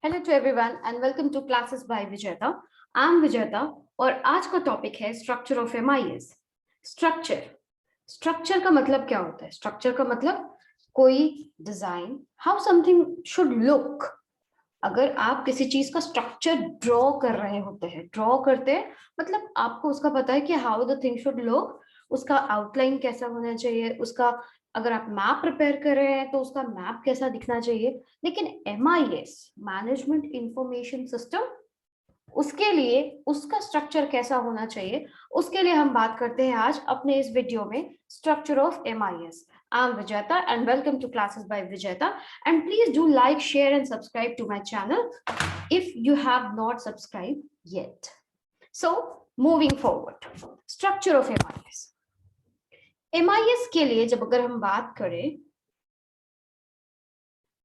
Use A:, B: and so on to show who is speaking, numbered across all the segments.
A: Hello to everyone and welcome to classes by Vijeta. I am Vijeta और आज का topic है structure of MIS. Structure structure का मतलब क्या होता है? स्ट्रक्चर का मतलब कोई design, how something should look. अगर आप किसी चीज का स्ट्रक्चर ड्रॉ कर रहे होते हैं, ड्रॉ करते हैं मतलब आपको उसका पता है कि how the thing should look, उसका आउटलाइन कैसा होना चाहिए, उसका अगर आप मैप प्रिपेयर कर रहे हैं तो उसका मैप कैसा दिखना चाहिए। लेकिन एमआईएस, मैनेजमेंट इंफॉर्मेशन सिस्टम, उसके लिए उसका स्ट्रक्चर कैसा होना चाहिए, उसके लिए हम बात करते हैं आज अपने इस वीडियो में structure of MIS. I am Vijeta and welcome to classes by Vijeta and please do like, share and subscribe to my channel if you have not subscribed yet. So moving forward, structure of MIS. MIS के लिए जब अगर हम बात करें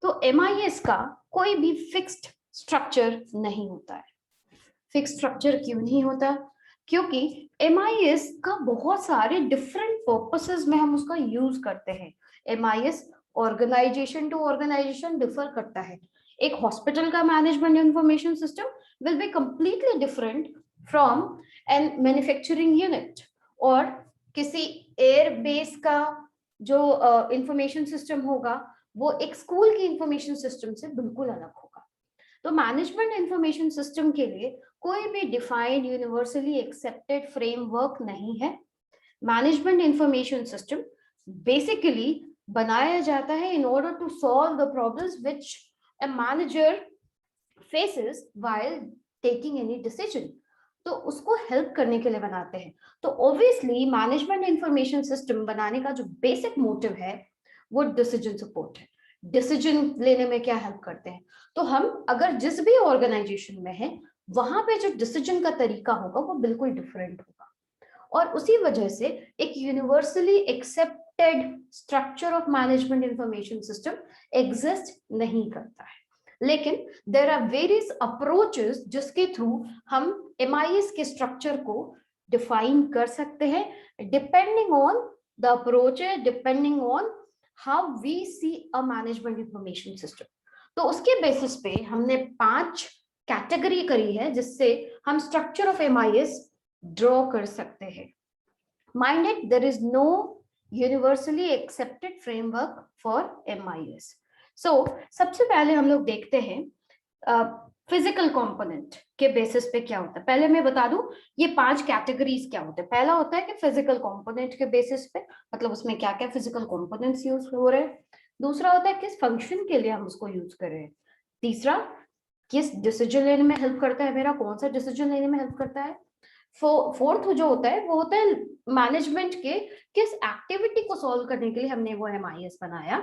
A: तो MIS का कोई भी फिक्स्ड स्ट्रक्चर नहीं होता है। फिक्स स्ट्रक्चर क्यों नहीं होता? क्योंकि MIS का बहुत सारे डिफरेंट पर्पसेस में हम उसका यूज करते हैं। MIS organisation to organisation differ करता है। एक हॉस्पिटल का management information system will be completely different from an manufacturing unit, और किसी एयर बेस का जो इंफॉर्मेशन सिस्टम होगा वो एक स्कूल की इंफॉर्मेशन सिस्टम से बिल्कुल अलग होगा। तो मैनेजमेंट इंफॉर्मेशन सिस्टम के लिए कोई भी डिफाइंड यूनिवर्सली एक्सेप्टेड फ्रेमवर्क नहीं है। मैनेजमेंट इंफॉर्मेशन सिस्टम बेसिकली बनाया जाता है in order to solve the problems which a manager faces while taking any decision. तो उसको हेल्प करने के लिए बनाते हैं। तो ऑब्वियसली मैनेजमेंट इंफॉर्मेशन सिस्टम बनाने का जो बेसिक मोटिव है वो डिसीजन सपोर्ट है। डिसीजन लेने में क्या हेल्प करते हैं? तो हम अगर जिस भी ऑर्गेनाइजेशन में है वहां पे जो डिसीजन का तरीका होगा वो बिल्कुल डिफरेंट होगा, और उसी वजह से एक universally accepted structure of management information system exist नहीं करता है। लेकिन देयर आर वेरियस अप्रोचेस जिसके थ्रू हम एमआईएस के स्ट्रक्चर को डिफाइन कर सकते हैं, depending on the approaches, depending on how we see a management information system. तो उसके बेसिस पे हमने 5 कैटेगरी करी है जिससे हम स्ट्रक्चर ऑफ एमआईएस ड्रॉ कर सकते हैं। Mind it, there is no universally accepted framework for MIS. So सबसे पहले हम लोग देखते हैं फिजिकल कंपोनेंट के बेसिस पे क्या होता है। पहले मैं बता दूं ये 5 कैटेगरीज क्या होते हैं। पहला होता है कि फिजिकल कंपोनेंट के बेसिस पे, मतलब उसमें क्या क्या फिजिकल कंपोनेंट्स यूज हो रहे हैं। दूसरा होता है किस फंक्शन के लिए हम उसको यूज कर रहे हैं। तीसरा, किस डिसीजन लेने में हेल्प करता है, मेरा कौन सा डिसीजन लेने में हेल्प करता है। फोर्थ जो होता है वो होता है मैनेजमेंट के किस एक्टिविटी को सॉल्व करने के लिए हमने वो एमआईएस बनाया।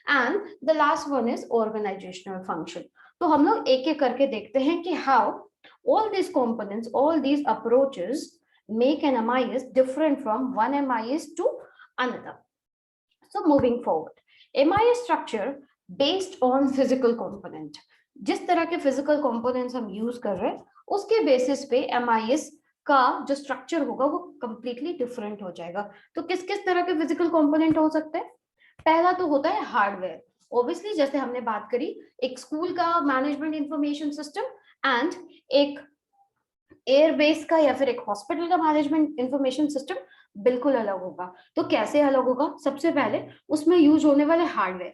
A: And the last one is organisational function. तो हम लोग एक एक करके देखते हैं कि how all these components, all these approaches make an MIS different from one MIS to another. So moving forward, MIS structure based on physical component. जिस तरह के physical components हम यूज कर रहे हैं उसके बेसिस पे MIS का जो स्ट्रक्चर होगा वो कंप्लीटली डिफरेंट हो जाएगा। तो किस किस तरह के फिजिकल कंपोनेंट हो सकते हैं? पहला तो होता है हार्डवेयर। ऑब्वियसली जैसे हमने बात करी, एक स्कूल का मैनेजमेंट इंफॉर्मेशन सिस्टम एंड एक एयरबेस का या फिर एक हॉस्पिटल का मैनेजमेंट इंफॉर्मेशन सिस्टम बिल्कुल अलग होगा। तो कैसे अलग होगा? सबसे पहले उसमें यूज होने वाले हार्डवेयर।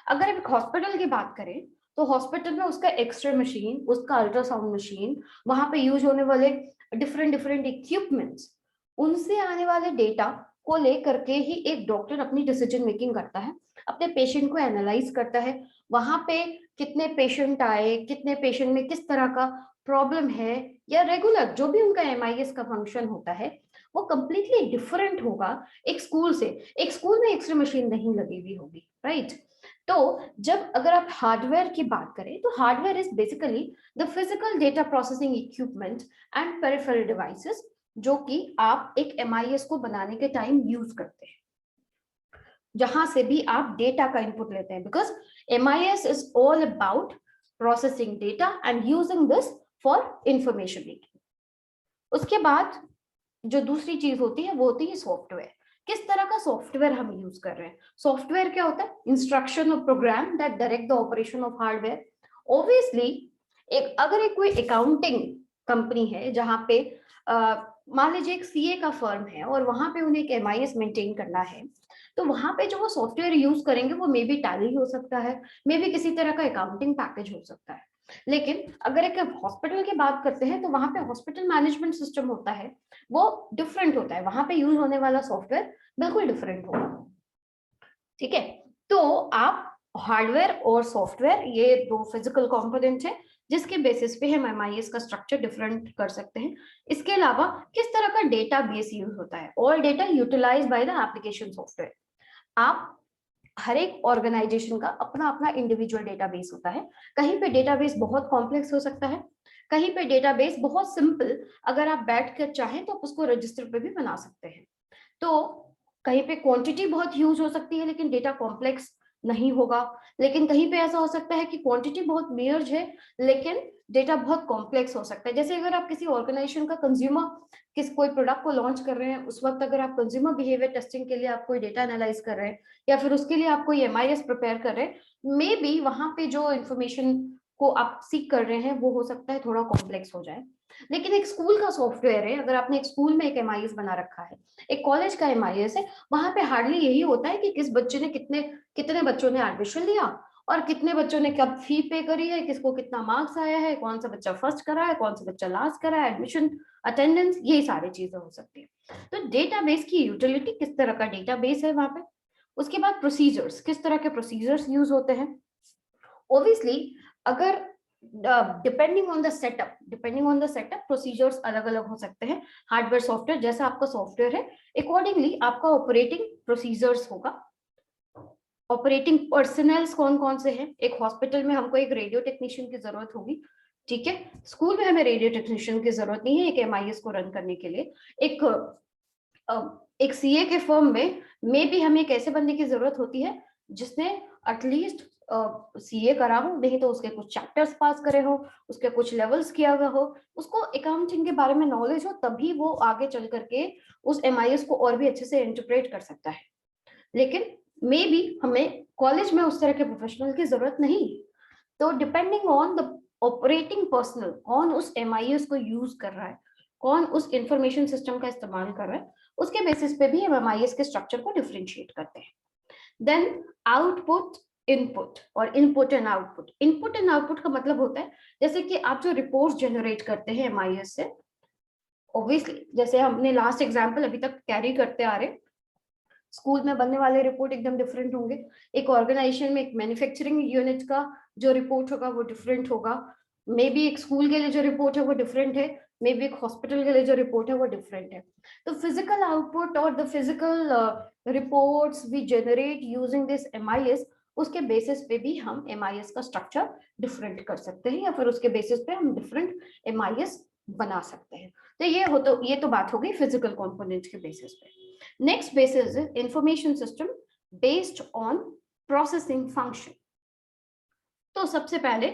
A: अगर एक हॉस्पिटल की बात करें तो हॉस्पिटल में उसका एक्सरे मशीन, उसका अल्ट्रासाउंड मशीन, वहां पे यूज होने वाले डिफरेंट डिफरेंट इक्विपमेंट्स, उनसे आने वाले डेटा को लेकर के ही एक डॉक्टर अपनी डिसीजन मेकिंग करता है, अपने पेशेंट को एनालाइज करता है। वहां पे कितने पेशेंट आए, कितने पेशेंट में किस तरह का प्रॉब्लम है, या रेगुलर जो भी उनका एमआईएस का फंक्शन होता है वो कंप्लीटली डिफरेंट होगा एक स्कूल से। एक स्कूल में एक्सरे मशीन नहीं लगी हुई होगी, राइट? तो जब अगर आप हार्डवेयर की बात करें तो hardware is basically the physical data processing equipment and peripheral devices जो कि आप एक एमआईएस को बनाने के टाइम यूज करते हैं, जहां से भी आप डेटा का इनपुट लेते हैं, because MIS is all about processing data and using this for information making. उसके बाद जो दूसरी चीज होती है वो होती है सॉफ्टवेयर। किस तरह का सॉफ्टवेयर हम यूज कर रहे हैं? सॉफ्टवेयर क्या होता है? इंस्ट्रक्शन और program that direct the operation of hardware. Obviously अगर एक कोई अकाउंटिंग कंपनी है जहाँ पे मान लीजिए एक सीए का फर्म है और वहां पे उन्हें एक एमआईएस मेंटेन करना है, तो वहां पे जो वो सॉफ्टवेयर यूज करेंगे वो मे बी टैली हो सकता है, मे बी किसी तरह का अकाउंटिंग पैकेज हो सकता है। लेकिन अगर एक हॉस्पिटल की बात करते हैं तो वहां पे हॉस्पिटल मैनेजमेंट सिस्टम होता है, वो डिफरेंट होता है, वहां पे यूज होने वाला सॉफ्टवेयर बिल्कुल डिफरेंट होगा। ठीक है, तो आप हार्डवेयर और सॉफ्टवेयर ये दो फिजिकल कंपोनेंट है जिसके बेसिस पे हम एमआईएस का स्ट्रक्चर डिफरेंट कर सकते हैं। इसके अलावा किस तरह का डेटा बेस यूज होता है, all data utilise by the application software. आप हर एक ऑर्गेनाइजेशन का अपना अपना इंडिविजुअल डेटाबेस होता है, कहीं पे डेटाबेस बहुत कॉम्प्लेक्स हो सकता है, कहीं पे डेटाबेस बहुत सिंपल, अगर आप बैठ कर चाहें तो उसको रजिस्टर पे भी बना सकते हैं। तो कहीं पे क्वांटिटी बहुत ह्यूज हो सकती है लेकिन डेटा कॉम्प्लेक्स नहीं होगा, लेकिन कहीं पे ऐसा हो सकता है कि क्वांटिटी बहुत मेजर है लेकिन डेटा बहुत कॉम्प्लेक्स हो सकता है। जैसे अगर आप किसी ऑर्गेनाइजेशन का कंज्यूमर कोई प्रोडक्ट को लॉन्च कर रहे हैं, उस वक्त अगर आप कंज्यूमर बिहेवियर टेस्टिंग के लिए आप कोई डेटा एनालाइज कर रहे हैं या फिर उसके लिए आप कोई एमआईएस प्रिपेयर कर रहे हैं, मे बी वहां पे जो इन्फॉर्मेशन को आप सीख कर रहे हैं वो हो सकता है थोड़ा कॉम्प्लेक्स हो जाए। लेकिन एक स्कूल का सॉफ्टवेयर है, अगर आपने एक स्कूल में एक एमआईएस बना रखा है, एक कॉलेज का एमआईएस है, वहां पे हार्डली यही होता है कि किस बच्चे ने कितने कितने बच्चों ने एडमिशन लिया और कितने बच्चों ने कब फी पे करी है, किसको कितना मार्क्स आया है, कौन सा बच्चा फर्स्ट करा है, कौन सा बच्चा लास्ट करा है, एडमिशन अटेंडेंस, ये सारी चीजें हो सकती है। तो डेटाबेस की यूटिलिटी, किस तरह का डेटाबेस है वहां पे। उसके बाद प्रोसीजर्स, किस तरह के प्रोसीजर्स यूज होते हैं। ऑब्वियसली अगर depending on the setup procedures अलग अलग हो सकते हैं। हार्डवेयर सॉफ्टवेयर जैसा आपका सॉफ्टवेयर है अकॉर्डिंगली आपका ऑपरेटिंग प्रोसीजर्स होगा। ऑपरेटिंग पर्सनल्स कौन कौन से हैं, एक हॉस्पिटल में हमको एक रेडियो टेक्नीशियन की जरूरत होगी, ठीक है, स्कूल में हमें रेडियो टेक्नीशियन की जरूरत नहीं है एक एमआईएस को रन करने के लिए। एक एक सीए के फर्म में मे बी हमें एक ऐसे बंदे की जरूरत होती है जिसने एटलीस्ट सीए करा हो, नहीं तो उसके कुछ चैप्टर्स पास करे हो, उसके कुछ लेवल्स किया हुआ हो, उसको अकाउंटिंग के बारे में नॉलेज हो, तभी वो आगे चल करके उस एमआईएस को और भी अच्छे से इंटरप्रेट कर सकता है। लेकिन मे बी हमें कॉलेज में उस तरह के प्रोफेशनल की जरूरत नहीं। तो depending on the operating personal, कौन उस एमआईएस को यूज कर रहा है, कौन उस इंफॉर्मेशन सिस्टम का इस्तेमाल कर रहा है, उसके बेसिस पे भी हम एमआईएस के स्ट्रक्चर को डिफरेंशिएट करते हैं। देन आउटपुट, इनपुट और input and output. Input and output का मतलब होता है जैसे कि आप जो रिपोर्ट जनरेट करते हैं एमआईएस से, ऑब्वियसली जैसे हमने लास्ट एग्जांपल अभी तक कैरी करते आ रहे, स्कूल में बनने वाले रिपोर्ट एकदम डिफरेंट होंगे, एक ऑर्गेनाइजेशन में एक मैन्युफैक्चरिंग यूनिट का जो रिपोर्ट होगा वो डिफरेंट होगा, मे बी एक स्कूल के लिए जो रिपोर्ट है वो डिफरेंट है, मे बी एक हॉस्पिटल के लिए जो रिपोर्ट है वो डिफरेंट है। तो फिजिकल आउटपुट और the physical reports we generate using this MIS, उसके बेसिस पे भी हम एमआईएस का स्ट्रक्चर डिफरेंट कर सकते हैं या फिर उसके बेसिस पे हम डिफरेंट एमआईएस बना सकते हैं। तो ये तो बात हो गई फिजिकल कंपोनेंट के बेसिस पे। Next basis is information system based on processing function। तो सबसे पहले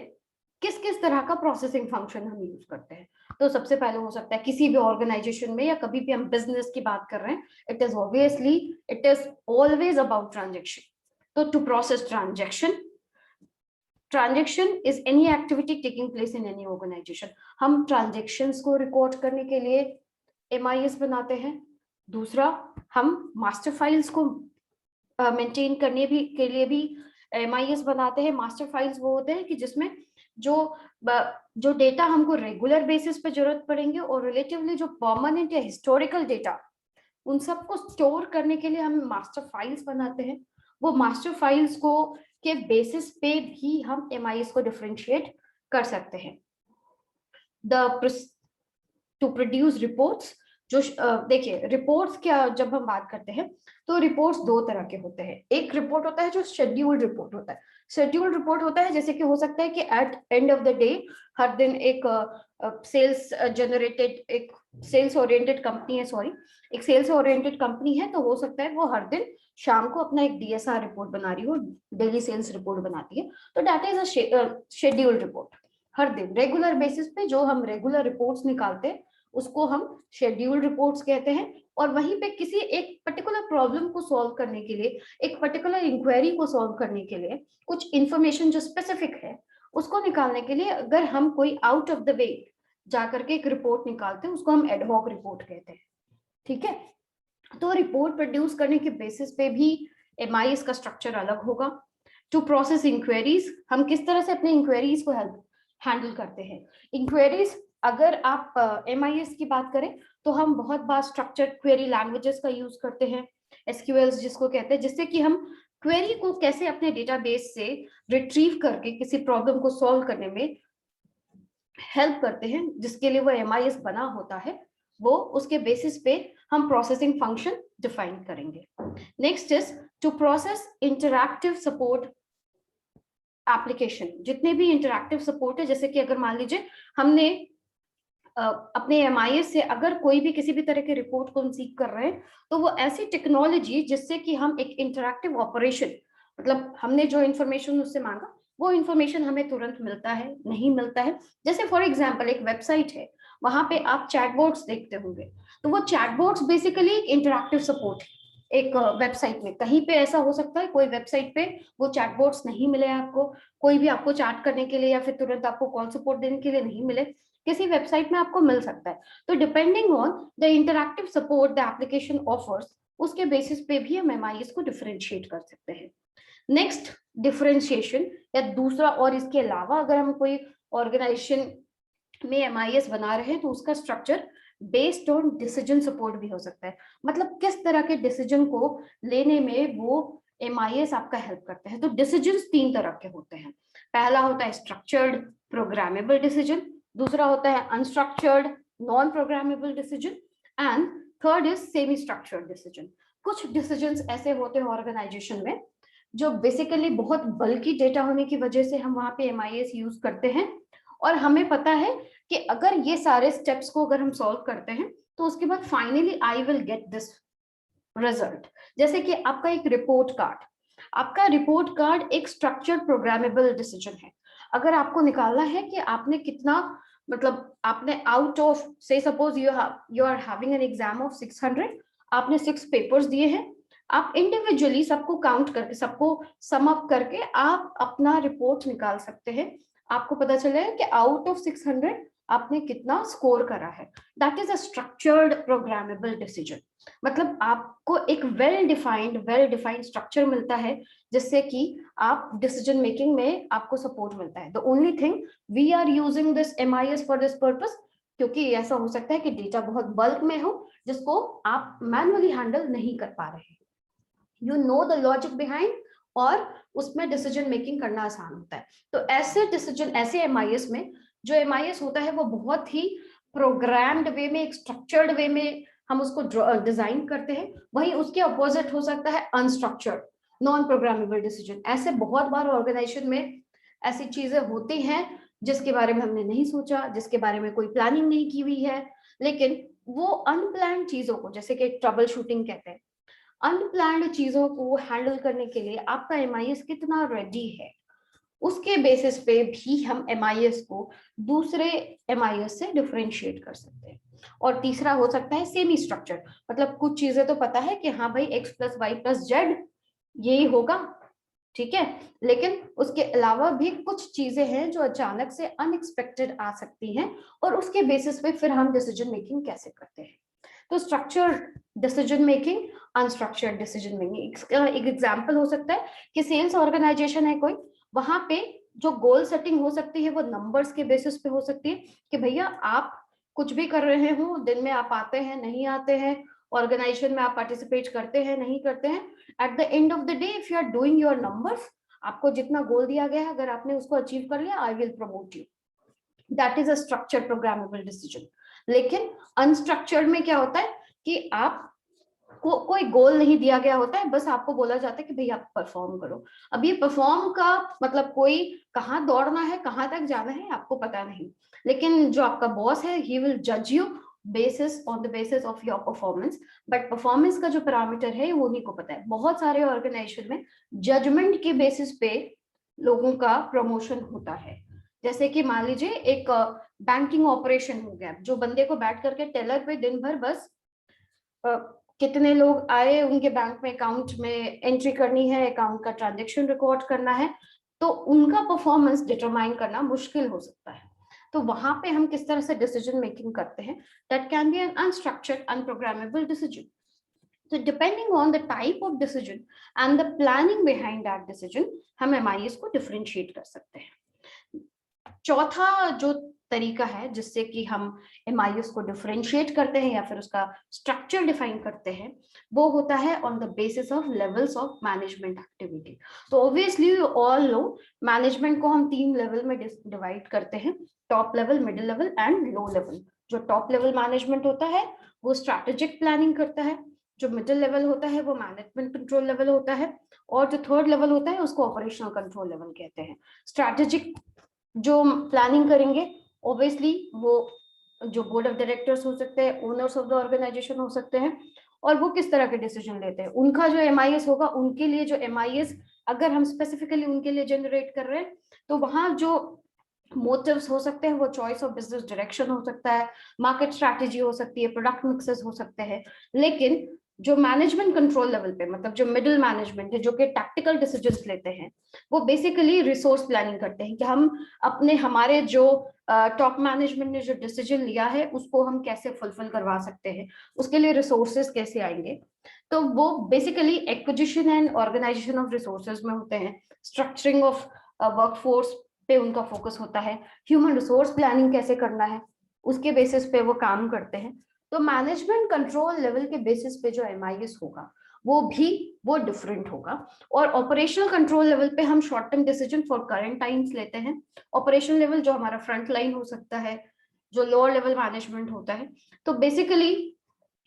A: किस किस तरह का प्रोसेसिंग फंक्शन हम यूज करते हैं। तो सबसे पहले हो सकता है किसी भी ऑर्गेनाइजेशन में या कभी भी हम बिजनेस की बात कर रहे हैं, it is always about transaction. तो to process transaction is any activity taking place in any organisation. हम ट्रांजेक्शन्स को रिकॉर्ड करने के लिए एमआईएस बनाते हैं। दूसरा, हम मास्टर फाइल्स को मेंटेन करने भी के लिए भी एमआईएस बनाते हैं। मास्टर फाइल्स वो होते हैं कि जिसमें जो जो डेटा हमको रेगुलर बेसिस पे जरूरत पड़ेंगे और रिलेटिवली जो परमानेंट या हिस्टोरिकल डेटा, उन सबको स्टोर करने के लिए हम मास्टर फाइल्स बनाते हैं। वो मास्टर फाइल्स को के बेसिस पे भी हम एमआईएस को डिफरेंशिएट कर सकते हैं। टू प्रोड्यूस रिपोर्ट्स, जो देखिए रिपोर्ट्स क्या, जब हम बात करते हैं तो रिपोर्ट्स दो तरह के होते हैं। एक रिपोर्ट होता है जो शेड्यूल्ड रिपोर्ट होता है। शेड्यूल्ड रिपोर्ट होता है जैसे कि हो सकता है कि at end of the day हर दिन एक सेल्स जनरेटेड, एक सेल्स ओरिएंटेड कंपनी है, सॉरी एक सेल्स ओरिएंटेड कंपनी है, तो हो सकता है वो हर दिन शाम को अपना एक डीएसआर रिपोर्ट बना रही हो, डेली सेल्स रिपोर्ट बनाती है, तो that is a scheduled report. हर दिन रेगुलर बेसिस पे जो हम रेगुलर रिपोर्ट्स निकालते हैं उसको हम शेड्यूल्ड रिपोर्ट्स कहते हैं। और वहीं पे किसी एक पर्टिकुलर प्रॉब्लम को सॉल्व करने के लिए, एक पर्टिकुलर इंक्वायरी को सॉल्व करने के लिए कुछ इंफॉर्मेशन जो स्पेसिफिक है उसको निकालने के लिए अगर हम कोई आउट ऑफ द वे जाकर के एक रिपोर्ट निकालते हैं, उसको हम एडहॉक रिपोर्ट कहते हैं, ठीक है। तो रिपोर्ट प्रोड्यूस करने के बेसिस पे भी एमआईएस का स्ट्रक्चर अलग होगा। टू प्रोसेस इंक्वायरीज, हम किस तरह से अपने इंक्वायरीज को हैंडल करते हैं। इंक्वायरीज अगर आप एमआईएस की बात करें तो हम बहुत बार स्ट्रक्चर्ड क्वेरी लैंग्वेजेस का यूज करते हैं, एसक्यूएल्स जिसको कहते हैं, जिससे कि हम क्वेरी को कैसे अपने डेटाबेस से रिट्रीव करके किसी प्रॉब्लम को सॉल्व करने में हेल्प करते हैं, जिसके लिए वो एमआईएस बना होता है, वो उसके बेसिस पे हम प्रोसेसिंग फंक्शन डिफाइन करेंगे। Next is to process interactive support application. जितने भी इंटरैक्टिव सपोर्ट है, जैसे कि अगर मान लीजिए हमने अपने एमआईएस से अगर कोई भी किसी भी तरह के रिपोर्ट को हम सीख कर रहे हैं, तो वो ऐसी टेक्नोलॉजी जिससे कि हम एक इंटरैक्टिव ऑपरेशन, मतलब हमने जो इन्फॉर्मेशन उससे मांगा वो इन्फॉर्मेशन हमें तुरंत मिलता है, नहीं मिलता है। जैसे फॉर एग्जांपल एक वेबसाइट है, वहां पे आप चैटबॉट्स देखते होंगे, तो वो चैटबॉट्स बेसिकली इंटरैक्टिव सपोर्ट है एक वेबसाइट में। कहीं पे ऐसा हो सकता है कोई वेबसाइट पे वो चैटबॉट्स नहीं मिले आपको, कोई भी आपको चैट करने के लिए या फिर तुरंत आपको कॉल सपोर्ट देने के लिए नहीं मिले, किसी वेबसाइट में आपको मिल सकता है। तो depending on the interactive support the application offers, उसके बेसिस पे भी हम एमआईएस को डिफरेंशिएट कर सकते हैं। नेक्स्ट डिफरेंशिएशन या दूसरा, और इसके अलावा अगर हम कोई ऑर्गेनाइजेशन में एमआईएस बना रहे हैं तो उसका structure based on decision support भी हो सकता है। मतलब किस तरह के डिसीजन को लेने में वो एमआईएस आपका हेल्प करते हैं। तो डिसीजंस तीन तरह के होते हैं। पहला होता है स्ट्रक्चर्ड प्रोग्रामेबल डिसीजन, दूसरा होता है unstructured non programmable decision, and third is semi structured decision. कुछ डिसीजंस ऐसे होते हैं ऑर्गेनाइजेशन में जो बेसिकली बहुत बल्कि डेटा होने की वजह से हम वहां पे एमआईएस यूज करते हैं, और हमें पता है कि अगर ये सारे स्टेप्स को अगर हम सॉल्व करते हैं तो उसके बाद finally I will get this result. जैसे कि आपका एक रिपोर्ट कार्ड, आपका रिपोर्ट कार्ड एक स्ट्रक्चर्ड प्रोग्रामेबल डिसीजन है। अगर आपको निकालना है कि आपने कितना, मतलब आपने आउट ऑफ से suppose you are having an exam of 600, आपने 6 पेपर्स दिए हैं, आप इंडिविजुअली सबको काउंट करके सबको सम अप करके आप अपना रिपोर्ट निकाल सकते हैं। आपको पता चलेगा कि आउट ऑफ 600 आपने कितना स्कोर करा है। That is a structured programmable decision. मतलब आपको एक वेल डिफाइंड स्ट्रक्चर मिलता है जिससे कि आप डिसीजन मेकिंग में आपको सपोर्ट मिलता है। The only thing we are using this MIS for this purpose, क्योंकि ऐसा हो सकता है कि डेटा बहुत बल्क में हो जिसको आप मैनुअली हैंडल नहीं कर पा रहे हैं। You know the logic behind, और उसमें डिसीजन मेकिंग करना आसान होता है। तो ऐसे डिसीजन, ऐसे एमआईएस में जो एमआईएस होता है वो बहुत ही प्रोग्राम्ड वे में, एक स्ट्रक्चर्ड वे में हम उसको डिजाइन करते हैं। वहीं उसके अपोजिट हो सकता है अनस्ट्रक्चर्ड नॉन प्रोग्रामेबल डिसीजन। ऐसे बहुत बार ऑर्गेनाइजेशन में ऐसी चीजें होती हैं जिसके बारे में हमने नहीं सोचा, जिसके बारे में कोई प्लानिंग नहीं की हुई है, लेकिन वो अनप्लान्ड चीजों को, जैसे कि ट्रबल शूटिंग कहते हैं, अनप्लान्ड चीजों को हैंडल करने के लिए आपका एमआईएस कितना रेडी है, उसके बेसिस पे भी हम एमआईएस को दूसरे एमआईएस से डिफरेंशिएट कर सकते हैं। और तीसरा हो सकता है सेमी स्ट्रक्चर, मतलब कुछ चीजें तो पता है कि हाँ भाई x + y + z यही होगा, ठीक है, लेकिन उसके अलावा भी कुछ चीजें हैं जो अचानक से अनएक्सपेक्टेड आ सकती हैं, और उसके बेसिस पे फिर हम डिसीजन मेकिंग कैसे करते हैं। तो structured decision making, unstructured decision making. एक एग्जांपल हो सकता है कि सेल्स ऑर्गेनाइजेशन है कोई, वहां पे जो गोल सेटिंग हो सकती है वो नंबर्स के बेसिस पे हो सकती है कि भैया आप कुछ भी कर रहे हो, दिन में आप आते हैं नहीं आते हैं, ऑर्गेनाइजेशन में आप पार्टिसिपेट करते हैं नहीं करते हैं, at the end of the day if you are doing your numbers, आपको जितना गोल दिया गया है अगर आपने उसको अचीव कर लिया, I will promote you. That is a structured programmable decision. लेकिन अनस्ट्रक्चर्ड में क्या होता है कि आप कोई गोल नहीं दिया गया होता है, बस आपको बोला जाता है कि भैया आप परफॉर्म करो। अब ये परफॉर्म का मतलब कोई कहाँ दौड़ना है, कहाँ तक जाना है आपको पता नहीं, लेकिन जो आपका बॉस है ही विल जज you basis on the basis of your performance. But performance का जो पैरामीटर है वो उन्हीं को पता है। बहुत सारे ऑर्गेनाइजेशन में जजमेंट के बेसिस पे लोगों का प्रमोशन होता है। जैसे कि मान लीजिए एक बैंकिंग ऑपरेशन हो गया, जो बंदे को बैठ करके टेलर पे दिन भर बस कितने लोग आए उनके बैंक में अकाउंट में एंट्री करनी है, अकाउंट का ट्रांजैक्शन रिकॉर्ड करना है, तो उनका परफॉर्मेंस डिटरमाइन करना मुश्किल हो सकता है। तो वहां पे हम किस तरह से डिसीजन मेकिंग करते हैं, that can be an unstructured unprogrammable decision. So depending on the type of decision and the planning behind that decision, हम MIS को differentiate कर सकते हैं। चौथा जो तरीका है जिससे कि हम MIS को डिफरेंशिएट करते हैं या फिर उसका स्ट्रक्चर डिफाइन करते हैं, वो होता है on the basis of levels of management activity. तो obviously you all know management को हम 3 लेवल में डिवाइड करते हैं, top level, middle level and low level. जो टॉप लेवल मैनेजमेंट होता है वो स्ट्रैटेजिक प्लानिंग करता है, जो मिडिल लेवल होता है वो मैनेजमेंट कंट्रोल लेवल होता है, और जो थर्ड लेवल होता है उसको ऑपरेशनल कंट्रोल लेवल कहते हैं। स्ट्रैटेजिक जो प्लानिंग करेंगे ऑब्वियसली वो जो बोर्ड ऑफ डायरेक्टर्स हो सकते हैं, ओनर्स ऑफ द ऑर्गेनाइजेशन हो सकते हैं, और वो किस तरह के डिसीजन लेते हैं, उनका जो MIS होगा, उनके लिए जो MIS अगर हम स्पेसिफिकली उनके लिए जनरेट कर रहे हैं, तो वहां जो मोटिव्स हो सकते हैं वो चॉइस ऑफ बिजनेस डायरेक्शन हो सकता है, मार्केट स्ट्रैटेजी हो सकती है, प्रोडक्ट मिक्सेस हो सकते हैं। लेकिन जो मैनेजमेंट कंट्रोल लेवल पे, मतलब जो मिडिल मैनेजमेंट है जो कि टैक्टिकल डिसीजंस लेते हैं, वो बेसिकली रिसोर्स प्लानिंग करते हैं कि हम अपने हमारे जो टॉप मैनेजमेंट ने जो डिसीजन लिया है उसको हम कैसे फुलफिल करवा सकते हैं, उसके लिए रिसोर्सेज कैसे आएंगे। तो वो basically acquisition and organisation of resources में होते हैं, स्ट्रक्चरिंग ऑफ वर्कफोर्स पे उनका फोकस होता है, ह्यूमन रिसोर्स प्लानिंग कैसे करना है उसके बेसिस पे वो काम करते हैं। तो मैनेजमेंट कंट्रोल लेवल के बेसिस पे जो MIS होगा वो डिफरेंट होगा। और ऑपरेशनल कंट्रोल लेवल पे हम short term decision for current times लेते हैं। ऑपरेशनल लेवल जो हमारा फ्रंट लाइन हो सकता है, जो लोअर लेवल मैनेजमेंट होता है, तो बेसिकली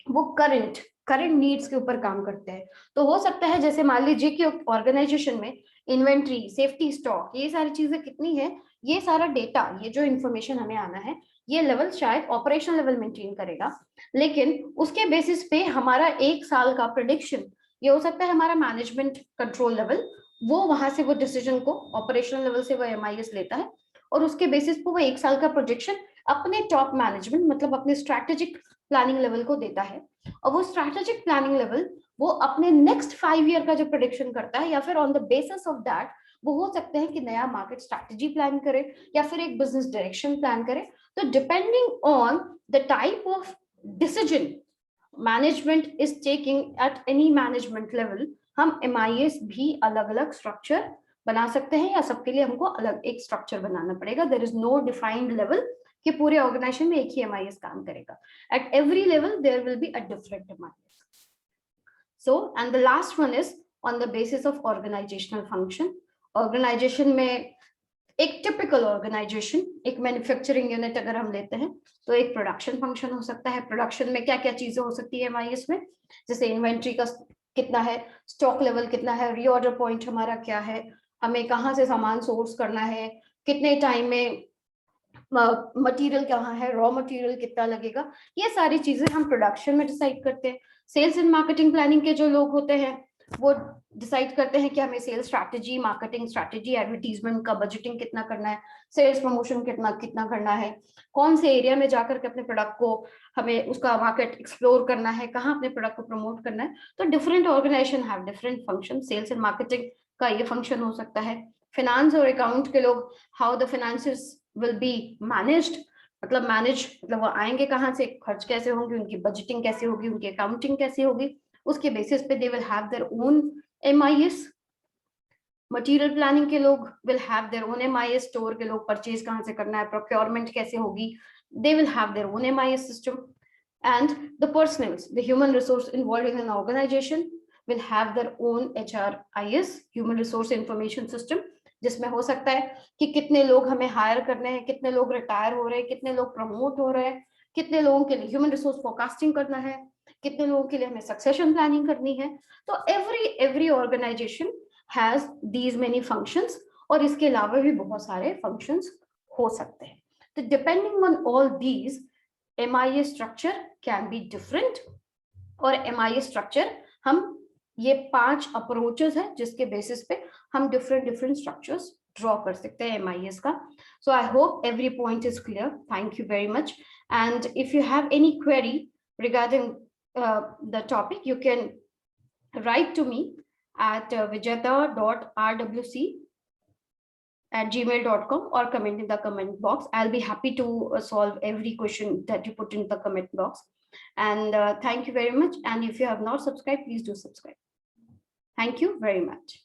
A: वो करंट नीड्स के ऊपर काम करते हैं। तो हो सकता है जैसे मान लीजिए कि ऑर्गेनाइजेशन में इन्वेंट्री, सेफ्टी स्टॉक, ये सारी चीजें कितनी है, ये सारा डेटा, ये जो इन्फॉर्मेशन हमें आना है, ये लेवल शायद ऑपरेशनल लेवल मेंटेन करेगा, लेकिन उसके बेसिस पे हमारा 1 साल का प्रेडिक्शन ये हो सकता है हमारा मैनेजमेंट कंट्रोल लेवल वो वहां से वो डिसीजन को ऑपरेशनल लेवल से वो MIS लेता है, और उसके बेसिस पे वो 1 साल का प्रोजेक्शन अपने टॉप मैनेजमेंट मतलब अपने स्ट्रैटेजिक प्लानिंग लेवल को देता है। और वो स्ट्रैटेजिक प्लानिंग लेवल वो अपने नेक्स्ट 5 ईयर का जो प्रोडिक्शन करता है, या फिर on the basis of that वो हो सकते हैं कि नया मार्केट स्ट्रैटेजी प्लान करे या फिर एक बिजनेस डायरेक्शन प्लान करे। तो depending on the type of decision management is taking at any management level, हम MIS भी अलग अलग स्ट्रक्चर बना सकते हैं, या सबके लिए हमको अलग एक स्ट्रक्चर बनाना पड़ेगा। There is no defined level कि पूरे ऑर्गेनाइजेशन में एक ही MIS काम करेगा। At every level there will be a different MIS. So and the last one is on the basis of organizational function. Organization में एक टिपिकल ऑर्गेनाइजेशन, एक manufacturing unit अगर हम लेते हैं तो एक प्रोडक्शन फंक्शन हो सकता है। प्रोडक्शन में क्या क्या चीजें हो सकती है MIS में, जैसे इन्वेंट्री का कितना है, स्टॉक लेवल कितना है, रीऑर्डर पॉइंट हमारा क्या है, हमें कहाँ से सामान सोर्स करना है, कितने टाइम में मटेरियल कहाँ है, रॉ मटेरियल कितना लगेगा, ये सारी चीजें हम प्रोडक्शन में डिसाइड करते हैं। सेल्स एंड मार्केटिंग प्लानिंग के जो लोग होते हैं वो डिसाइड करते हैं कि हमें sales strategy, marketing strategy, advertisement का बजटिंग कितना करना है, सेल्स प्रमोशन कितना कितना करना है, कौन से एरिया में जाकर के अपने प्रोडक्ट को हमें उसका मार्केट एक्सप्लोर करना है, कहाँ अपने प्रोडक्ट को प्रमोट करना है। तो different organisation have different function. Sales and marketing का ये फंक्शन हो सकता है। फाइनेंस और अकाउंट के लोग how the finances will be managed, मतलब मैनेज मतलब वो आएंगे कहाँ से, खर्च कैसे होंगे, उनकी बजटिंग कैसे होगी, उनकी अकाउंटिंग कैसे होगी, उसके बेसिस पे दे will have their own MIS। Material planning के लोग will have their own MIS, store के लोग परचेज कहाँ से करना है, प्रोक्योरमेंट कैसे होगी, they will have their own MIS system. And the personnels, the human resource involve in an organisation will have their own HRIS, human resource information system, जिसमें हो सकता है कि कितने लोग हमें हायर करने हैं, कितने लोग रिटायर हो रहे हैं, कितने लोग प्रमोट हो रहे हैं, कितने लोगों के लिए ह्यूमन रिसोर्स फोरकास्टिंग करना है, कितने लोगों के लिए हमें सक्सेशन प्लानिंग करनी है। तो every organisation has these many functions, और इसके अलावा भी बहुत सारे फंक्शंस हो सकते हैं। तो depending on all these MIS structure can be different. और MIS स्ट्रक्चर हम ये 5 अप्रोचेस है जिसके बेसिस पे हम डिफरेंट स्ट्रक्चर्स ड्रॉ कर सकते हैं MIS का। So I hope every point is clear. Thank you very much, and if you have any query regarding the topic you can write to me at vijeta.rwc gmail.com or comment in the comment box. I'll be happy to solve every question that you put in the comment box. And thank you very much. And if you have not subscribed, please do subscribe. Thank you very much.